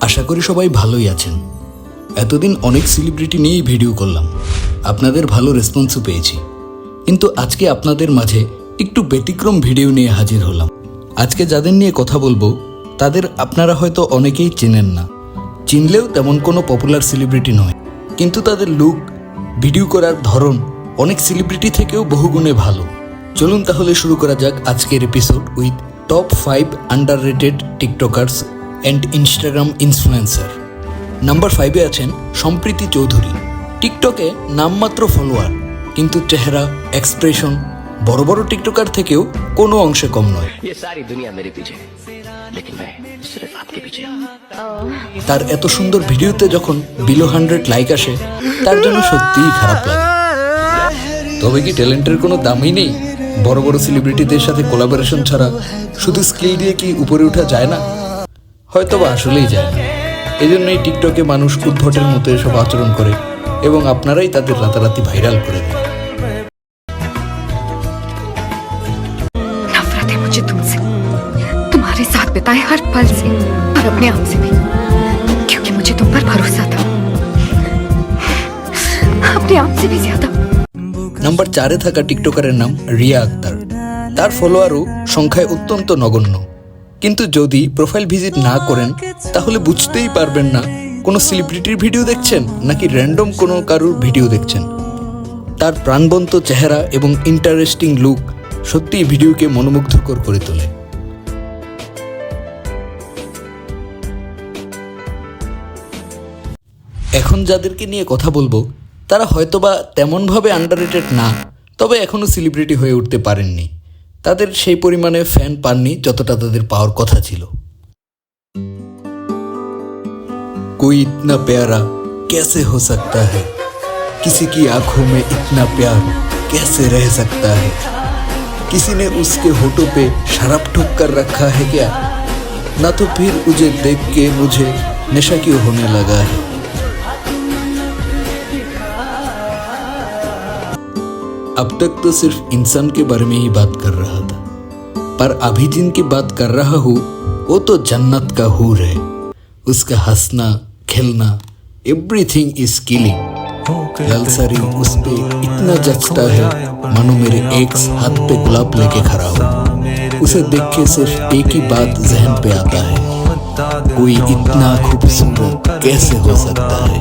আশা করি সবাই ভালোই আছেন। এতদিন অনেক সেলিব্রিটি নিয়েই ভিডিও করলাম, আপনাদের ভালো রেসপন্সও পেয়েছি। কিন্তু আজকে আপনাদের মাঝে একটু ব্যতিক্রম ভিডিও নিয়ে হাজির হলাম। আজকে যাদের নিয়ে কথা বলবো তাদের আপনারা হয়তো অনেকেই চেনেন না, চিনলেও তেমন কোনো পপুলার সেলিব্রিটি নয়, কিন্তু তাদের লুক, ভিডিও করার ধরন অনেক সেলিব্রিটি থেকেও বহুগুণে ভালো। চলুন তাহলে শুরু করা যাক আজকের episode with top 5 underrated TikTokers and Instagram influencer. Number 5-এ আছেন সম্প্রীতি চৌধুরী। টিকটকে নামমাত্র ফলোয়ার, কিন্তু চেহারা, এক্সপ্রেশন বড় বড় টিকটকার থেকেও কোনো অংশে কম নয়। তার এত সুন্দর ভিডিওতে যখন বিলো 100 লাইক আসে তার জন্য সত্যিই খারাপ লাগে। তবে কি ট্যালেন্টের কোনো দামই নেই? বড় বড় সেলিব্রিটিদের সাথে কোলাবোরেশন ছাড়া শুধু স্কিল দিয়ে কি উপরে ওঠা যায় না? হয়তোবা আসলেই যায় না। এজন্যই টিকটকে মানুষ উদ্ভটের মতো এসব আচরণ করে এবং আপনারাই তাদের রাতারাতি ভাইরাল করে দেন। नफरत है मुझे तुमसे, तुम्हारे साथ बिताए हर पल से और अपने आप से भी, क्योंकि मुझे तुम पर भरोसा था, अपने आप से भी ज्यादा। নাম্বার 4-এ থাকা টিকটকারের নাম রিয়া আক্তার। তার ফলোয়ারও সংখ্যায় অত্যন্ত নগণ্য, কিন্তু যদি প্রোফাইল ভিজিট না করেন তাহলে বুঝতেই পারবেন না কোনো সেলিব্রিটির ভিডিও দেখছেন নাকি র্যান্ডম কোনো কারুর ভিডিও দেখছেন। তার প্রাণবন্ত চেহারা এবং ইন্টারেস্টিং লুক সত্যিই ভিডিওকে মনোমুগ্ধকর করে তোলে। এখন যাদেরকে নিয়ে কথা বলবো তারা হয়তোবা তেমনভাবে আন্ডাররেটেড না, তবে এখনও সেলিব্রিটি হয়ে উঠতে পারেননি। তাদের সেই পরিমাণে ফ্যান পাননি যতটা তাদের পাওয়ার কথা ছিল। कोई इतना प्यारा कैसे हो सकता है, किसी की आंखों में इतना प्यार कैसे रह सकता है, किसी ने उसके होठों पे शराब ठोक कर रखा है क्या, ना तो फिर उसे देख के मुझे नशा क्यों होने लगा है। अब तक तो सिर्फ इंसान के बारे में ही बात कर रहा था, पर अभी जिनकी बात कर रहा हूँ वो तो जन्नत का हूर है। उसका हंसना, खेलना, एवरीथिंग इज किलिंग। ललसारी उस पे इतना जचता है मानो मेरे एक्स हाथ पे गुलाब लेके खड़ा हो। उसे देख के सिर्फ एक ही बात जहन पे आता है, कोई इतना खूबसूरत कैसे हो सकता है।